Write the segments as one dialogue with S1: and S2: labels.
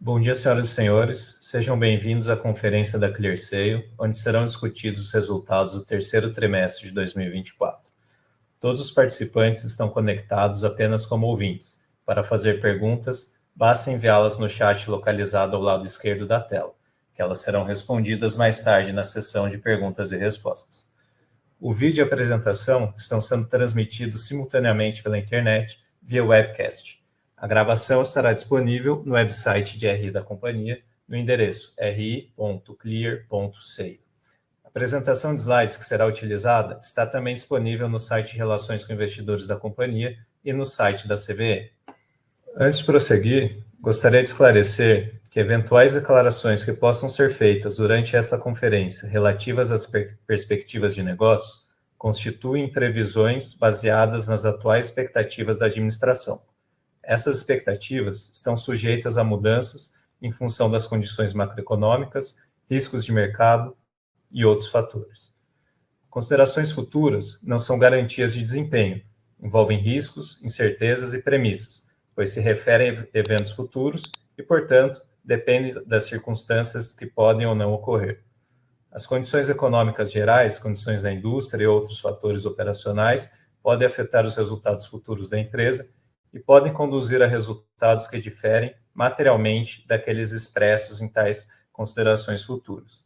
S1: Bom dia, senhoras e senhores. Sejam bem-vindos à conferência da ClearSale, onde serão discutidos os resultados do terceiro trimestre de 2024. Todos os participantes estão conectados apenas como ouvintes. Para fazer perguntas, basta enviá-las no chat localizado ao lado esquerdo da tela, que elas serão respondidas mais tarde na sessão de perguntas e respostas. O vídeo e a apresentação estão sendo transmitidos simultaneamente pela internet via webcast. A gravação estará disponível no website de RI da companhia, no endereço ri.clear.sale. A apresentação de slides que será utilizada está também disponível no site de Relações com Investidores da companhia e no site da CVM. Antes de prosseguir, gostaria de esclarecer que eventuais declarações que possam ser feitas durante essa conferência relativas às perspectivas de negócios constituem previsões baseadas nas atuais expectativas da administração. Essas expectativas estão sujeitas a mudanças em função das condições macroeconômicas, riscos de mercado e outros fatores. Considerações futuras não são garantias de desempenho, envolvem riscos, incertezas e premissas, pois se referem a eventos futuros e, portanto, dependem das circunstâncias que podem ou não ocorrer. As condições econômicas gerais, condições da indústria e outros fatores operacionais podem afetar os resultados futuros da empresa e podem conduzir a resultados que diferem materialmente daqueles expressos em tais considerações futuras.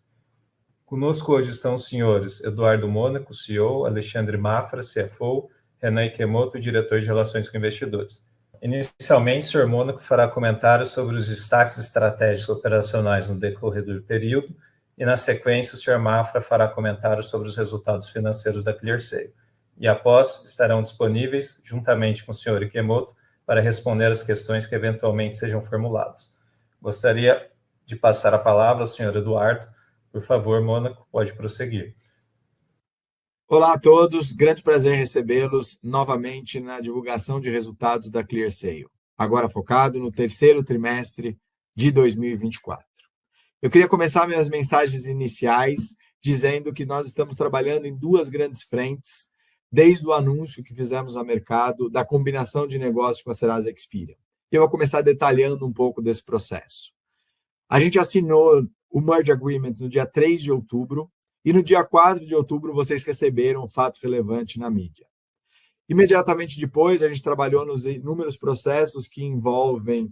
S1: Conosco hoje estão os senhores Eduardo Mônaco, CEO, Alexandre Mafra, CFO, Renan Ikemoto, diretor de Relações com Investidores. Inicialmente, o senhor Mônaco fará comentários sobre os destaques estratégicos operacionais no decorrer do período e, na sequência, o senhor Mafra fará comentários sobre os resultados financeiros da ClearSale. E após, estarão disponíveis, juntamente com o senhor Ikemoto, para responder as questões que eventualmente sejam formuladas. Gostaria de passar a palavra ao senhor Eduardo. Por favor, Mônaco, pode prosseguir.
S2: Olá a todos, grande prazer recebê-los novamente na divulgação de resultados da ClearSale, agora focado no terceiro trimestre de 2024. Eu queria começar minhas mensagens iniciais dizendo que nós estamos trabalhando em duas grandes frentes, desde o anúncio que fizemos ao mercado da combinação de negócios com a Serasa Experian. Eu vou começar detalhando um pouco desse processo. A gente assinou o Merge Agreement no dia 3 de outubro e no dia 4 de outubro vocês receberam um fato relevante na mídia. Imediatamente depois, a gente trabalhou nos inúmeros processos que envolvem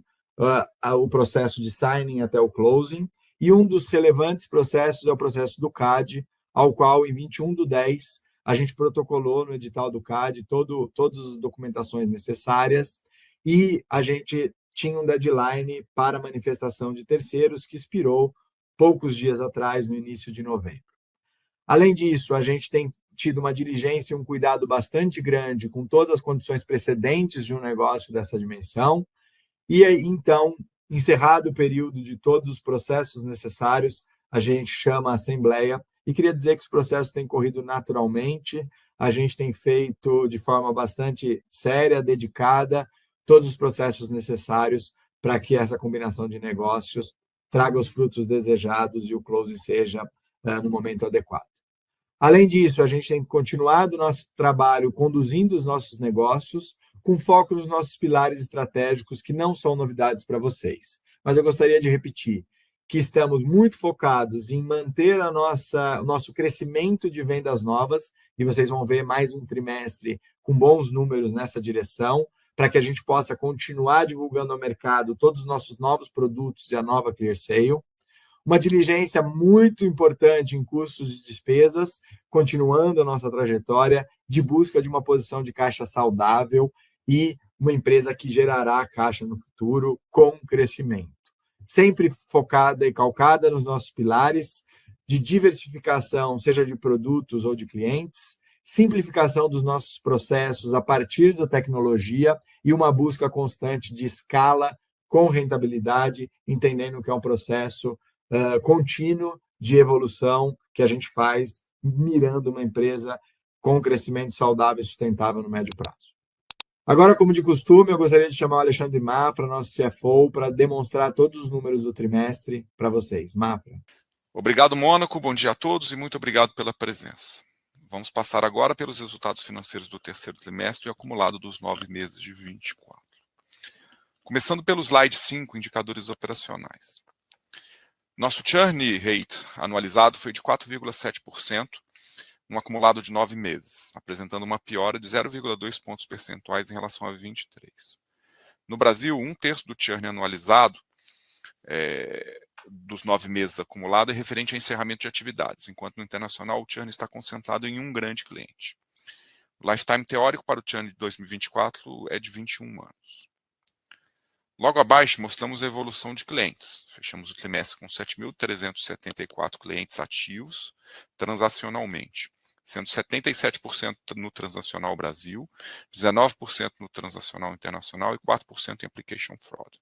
S2: o processo de signing até o closing, e um dos relevantes processos é o processo do CAD, ao qual, em 21/10, a gente protocolou no edital do CAD todas as documentações necessárias e a gente tinha um deadline para manifestação de terceiros que expirou poucos dias atrás, no início de novembro. Além disso, a gente tem tido uma diligência e um cuidado bastante grande com todas as condições precedentes de um negócio dessa dimensão e, então, encerrado o período de todos os processos necessários, a gente chama a Assembleia. E queria dizer que os processos têm corrido naturalmente, a gente tem feito de forma bastante séria, dedicada, todos os processos necessários para que essa combinação de negócios traga os frutos desejados e o close seja no momento adequado. Além disso, a gente tem continuado o nosso trabalho conduzindo os nossos negócios com foco nos nossos pilares estratégicos, que não são novidades para vocês. Mas eu gostaria de repetir que estamos muito focados em manter o nosso crescimento de vendas novas, e vocês vão ver mais um trimestre com bons números nessa direção, para que a gente possa continuar divulgando ao mercado todos os nossos novos produtos e a nova ClearSale. Uma diligência muito importante em custos e despesas, continuando a nossa trajetória de busca de uma posição de caixa saudável e uma empresa que gerará caixa no futuro com crescimento. Sempre focada e calcada nos nossos pilares de diversificação, seja de produtos ou de clientes, simplificação dos nossos processos a partir da tecnologia e uma busca constante de escala com rentabilidade, entendendo que é um processo contínuo de evolução que a gente faz mirando uma empresa com crescimento saudável e sustentável no médio prazo. Agora, como de costume, eu gostaria de chamar o Alexandre Mafra, nosso CFO, para demonstrar todos os números do trimestre para vocês. Mafra.
S3: Obrigado, Mônaco. Bom dia a todos e muito obrigado pela presença. Vamos passar agora pelos resultados financeiros do terceiro trimestre e acumulado dos 9 meses de 24. Começando pelo slide 5, indicadores operacionais. Nosso churn rate anualizado foi de 4,7%, no acumulado de 9 meses, apresentando uma piora de 0,2 pontos percentuais em relação a 23. No Brasil, 1/3 do churn anualizado dos 9 meses acumulado é referente a encerramento de atividades, enquanto no internacional o churn está concentrado em um grande cliente. O lifetime teórico para o churn de 2024 é de 21 anos. Logo abaixo, mostramos a evolução de clientes. Fechamos o trimestre com 7.374 clientes ativos transacionalmente, sendo 77% no transacional Brasil, 19% no transacional internacional e 4% em application fraud.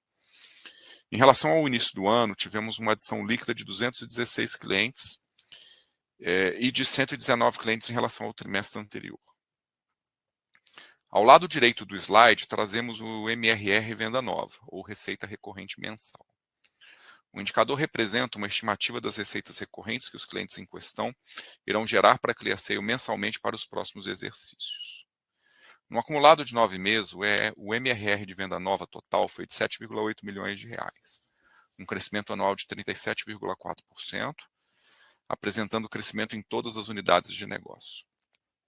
S3: Em relação ao início do ano, tivemos uma adição líquida de 216 clientes e de 119 clientes em relação ao trimestre anterior. Ao lado direito do slide, trazemos o MRR Venda Nova, ou Receita Recorrente Mensal. O indicador representa uma estimativa das receitas recorrentes que os clientes em questão irão gerar para a ClearSale mensalmente para os próximos exercícios. No acumulado de 9 meses, o MRR de venda nova total foi de 7,8 milhões de reais, um crescimento anual de 37,4%, apresentando crescimento em todas as unidades de negócio.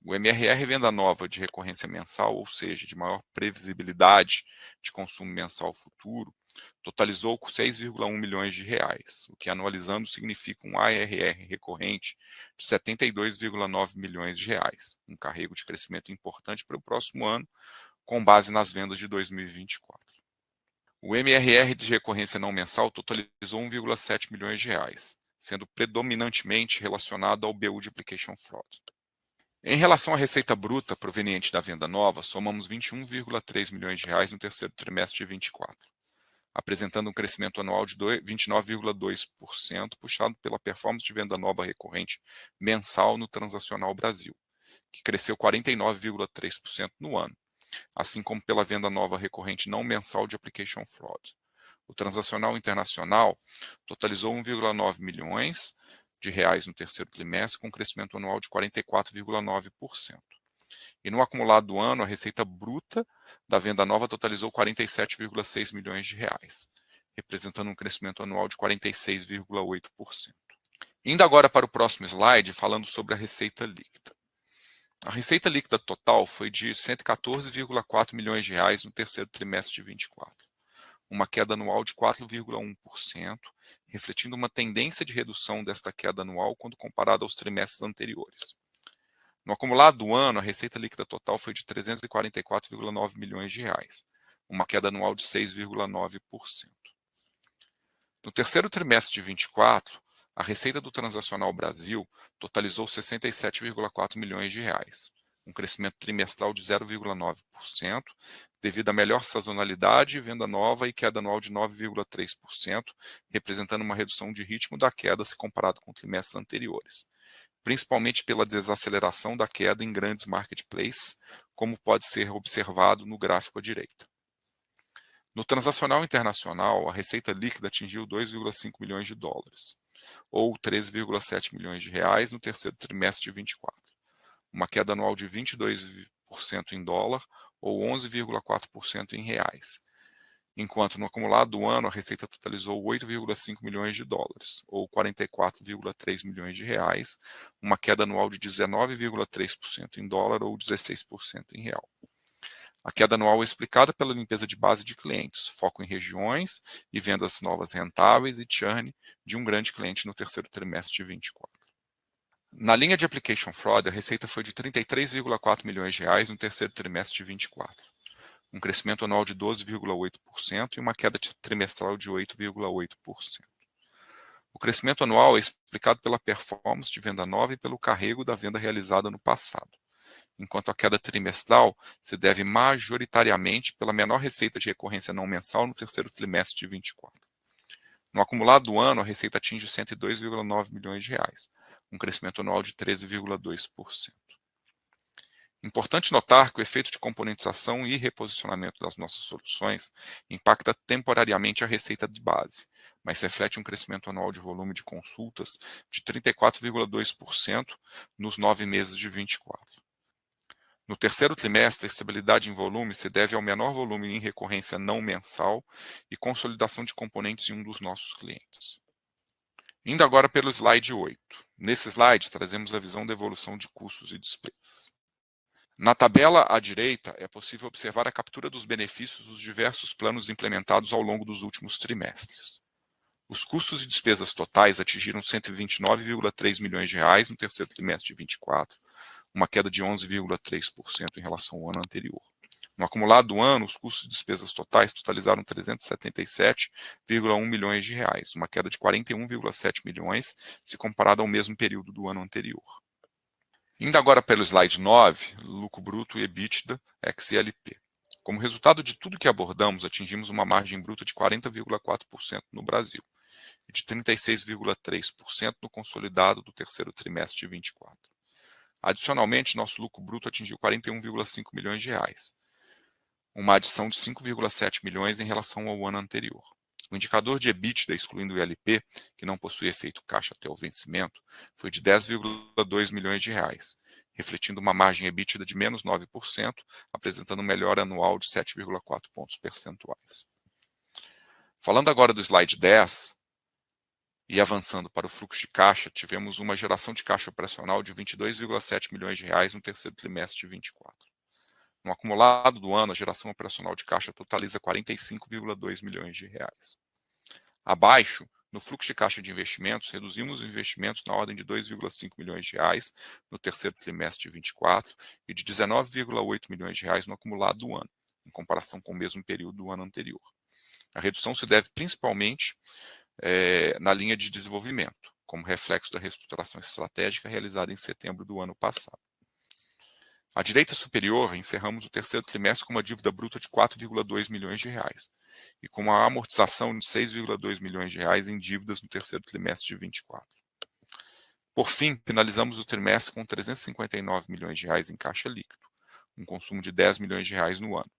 S3: O MRR Venda Nova de recorrência mensal, ou seja, de maior previsibilidade de consumo mensal futuro, totalizou 6,1 milhões de reais, o que anualizando significa um ARR recorrente de 72,9 milhões de reais, um carrego de crescimento importante para o próximo ano, com base nas vendas de 2024. O MRR de recorrência não mensal totalizou 1,7 milhões de reais, sendo predominantemente relacionado ao BU de Application Fraud. Em relação à receita bruta proveniente da venda nova, somamos 21,3 milhões de reais no terceiro trimestre de 2024, apresentando um crescimento anual de 29,2%, puxado pela performance de venda nova recorrente mensal no Transacional Brasil, que cresceu 49,3% no ano, assim como pela venda nova recorrente não mensal de Application Fraud. O Transacional Internacional totalizou 1,9 milhões de reais no terceiro trimestre, com um crescimento anual de 44,9%. E no acumulado do ano, a receita bruta da venda nova totalizou 47,6 milhões de reais, representando um crescimento anual de 46,8%. Indo agora para o próximo slide, falando sobre a receita líquida. A receita líquida total foi de 114,4 milhões de reais no terceiro trimestre de 2024. Uma queda anual de 4,1%, refletindo uma tendência de redução desta queda anual quando comparada aos trimestres anteriores. No acumulado do ano, a receita líquida total foi de 344,9 milhões de reais, uma queda anual de 6,9%. No terceiro trimestre de 2024, a receita do Transacional Brasil totalizou 67,4 milhões de reais, um crescimento trimestral de 0,9%, devido à melhor sazonalidade, venda nova e queda anual de 9,3%, representando uma redução de ritmo da queda se comparado com trimestres anteriores, principalmente pela desaceleração da queda em grandes marketplaces, como pode ser observado no gráfico à direita. No Transacional Internacional, a receita líquida atingiu 2,5 milhões de dólares, ou 13,7 milhões de reais no terceiro trimestre de 2024, uma queda anual de 22% em dólar ou 11,4% em reais, enquanto no acumulado do ano a receita totalizou 8,5 milhões de dólares, ou 44,3 milhões de reais, uma queda anual de 19,3% em dólar ou 16% em real. A queda anual é explicada pela limpeza de base de clientes, foco em regiões e vendas novas rentáveis e churn de um grande cliente no terceiro trimestre de 2024. Na linha de Application Fraud, a receita foi de 33,4 milhões de reais no terceiro trimestre de 2024, um crescimento anual de 12,8% e uma queda trimestral de 8,8%. O crescimento anual é explicado pela performance de venda nova e pelo carrego da venda realizada no passado, enquanto a queda trimestral se deve majoritariamente pela menor receita de recorrência não mensal no terceiro trimestre de 2024. No acumulado do ano, a receita atinge 102,9 milhões de reais, um crescimento anual de 13,2%. Importante notar que o efeito de componentização e reposicionamento das nossas soluções impacta temporariamente a receita de base, mas reflete um crescimento anual de volume de consultas de 34,2% nos 9 meses de 2024. No terceiro trimestre, a estabilidade em volume se deve ao menor volume em recorrência não mensal e consolidação de componentes em um dos nossos clientes. Indo agora pelo slide 8. Nesse slide, trazemos a visão da evolução de custos e despesas. Na tabela à direita, é possível observar a captura dos benefícios dos diversos planos implementados ao longo dos últimos trimestres. Os custos e despesas totais atingiram 129,3 milhões de reais no terceiro trimestre de 24, uma queda de 11,3% em relação ao ano anterior. No acumulado do ano, os custos e despesas totais totalizaram 377,1 milhões de reais, uma queda de 41,7 milhões se comparado ao mesmo período do ano anterior. Indo agora pelo slide 9, lucro bruto e EBITDA ex-ILP. Como resultado de tudo que abordamos, atingimos uma margem bruta de 40,4% no Brasil e de 36,3% no consolidado do terceiro trimestre de 24. Adicionalmente, nosso lucro bruto atingiu 41,5 milhões de reais, uma adição de 5,7 milhões em relação ao ano anterior. O indicador de EBITDA, excluindo o ILP, que não possui efeito caixa até o vencimento, foi de 10,2 milhões de reais, refletindo uma margem EBITDA de menos 9%, apresentando melhora anual de 7,4 pontos percentuais. Falando agora do slide 10, e avançando para o fluxo de caixa, tivemos uma geração de caixa operacional de 22,7 milhões de reais no terceiro trimestre de 24. No acumulado do ano, a geração operacional de caixa totaliza 45,2 milhões de reais. Abaixo, no fluxo de caixa de investimentos, reduzimos os investimentos na ordem de 2,5 milhões de reais no terceiro trimestre de 24 e de 19,8 milhões de reais no acumulado do ano, em comparação com o mesmo período do ano anterior. A redução se deve principalmente na linha de desenvolvimento, como reflexo da reestruturação estratégica realizada em setembro do ano passado. À direita superior, encerramos o terceiro trimestre com uma dívida bruta de 4,2 milhões de reais e com uma amortização de 6,2 milhões de reais em dívidas no terceiro trimestre de 24. Por fim, finalizamos o trimestre com 359 milhões de reais em caixa líquido, um consumo de 10 milhões de reais no ano.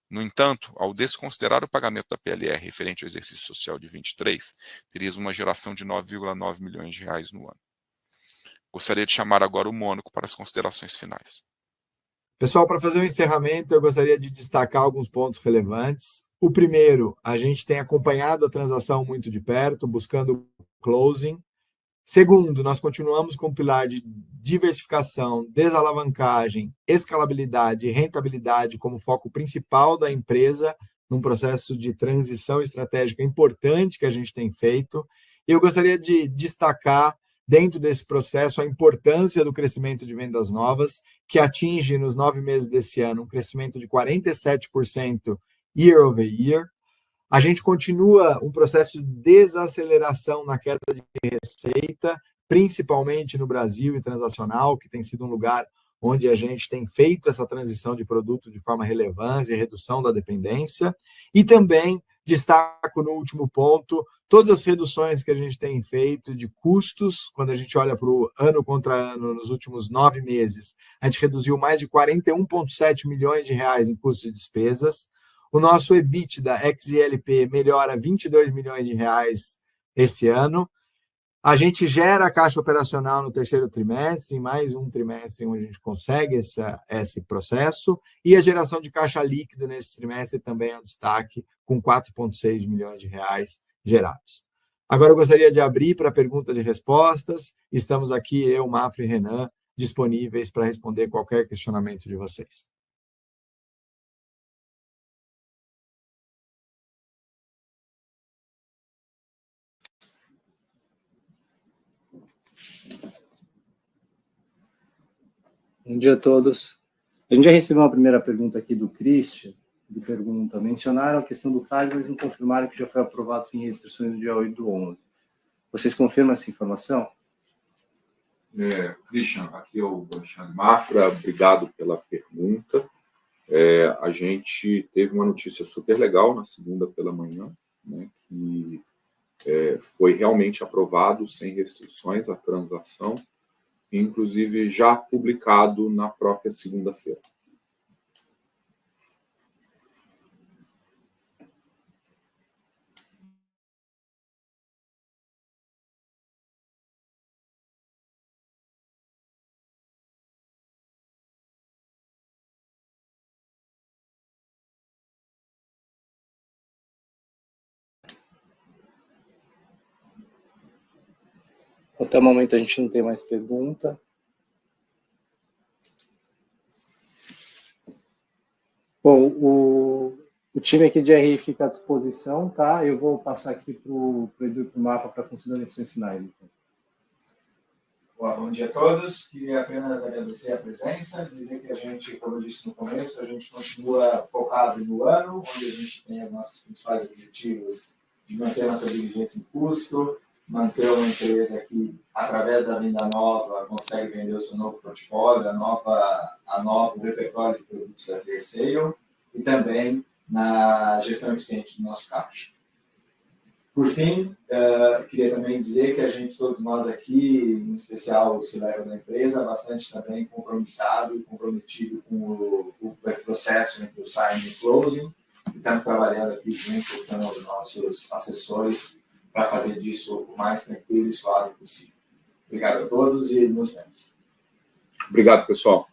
S3: No entanto, ao desconsiderar o pagamento da PLR referente ao exercício social de 23, teríamos uma geração de 9,9 milhões de reais no ano. Gostaria de chamar agora o Mônaco para as considerações finais.
S2: Pessoal, para fazer o encerramento, eu gostaria de destacar alguns pontos relevantes. O primeiro, a gente tem acompanhado a transação muito de perto, buscando closing. Segundo, nós continuamos com o pilar de diversificação, desalavancagem, escalabilidade e rentabilidade como foco principal da empresa, num processo de transição estratégica importante que a gente tem feito. Eu gostaria de destacar, dentro desse processo, a importância do crescimento de vendas novas, que atinge, nos 9 meses desse ano, um crescimento de 47% year over year. A gente continua um processo de desaceleração na queda de receita, principalmente no Brasil e transacional, que tem sido um lugar onde a gente tem feito essa transição de produto de forma relevante e redução da dependência. E também destaco no último ponto todas as reduções que a gente tem feito de custos, quando a gente olha para o ano contra ano, nos últimos 9 meses, a gente reduziu mais de 41,7 milhões de reais em custos e despesas. O nosso EBITDA ex-ILP melhora 22 milhões de reais esse ano. A gente gera caixa operacional no terceiro trimestre, mais um trimestre onde a gente consegue esse processo, e a geração de caixa líquido nesse trimestre também é um destaque, com 4,6 milhões de reais gerados. Agora eu gostaria de abrir para perguntas e respostas. Estamos aqui, eu, Mafra e Renan, disponíveis para responder qualquer questionamento de vocês.
S4: Bom dia a todos. A gente já recebeu uma primeira pergunta aqui do Christian. Ele pergunta: mencionaram a questão do CAD, mas não confirmaram que já foi aprovado sem restrições no dia 8/11. Vocês confirmam essa informação?
S5: Christian, aqui é o Alexandre Mafra, obrigado pela pergunta. A gente teve uma notícia super legal na segunda pela manhã, né, que foi realmente aprovado sem restrições a transação, inclusive já publicado na própria segunda-feira.
S4: Até o momento a gente não tem mais pergunta. Bom, o time aqui de RI fica à disposição, tá? Eu vou passar aqui para o Edu e para o Mafra para considerações finais. Então.
S2: Bom dia a todos. Queria apenas agradecer a presença, dizer que a gente, como eu disse no começo, a gente continua focado no ano, onde a gente tem os nossos principais objetivos de manter nossa diligência em custo, manter uma empresa que, através da venda nova, consegue vender o seu novo portfólio, o repertório de produtos da ClearSale, e também na gestão eficiente do nosso caixa. Por fim, queria também dizer que a gente, todos nós aqui, em especial o C-Level da empresa, bastante também compromissado e comprometido com o processo entre o signing e o closing, e estamos trabalhando aqui junto com os nossos assessores para fazer disso o mais tranquilo e suave possível. Obrigado a todos e nos vemos.
S5: Obrigado, pessoal.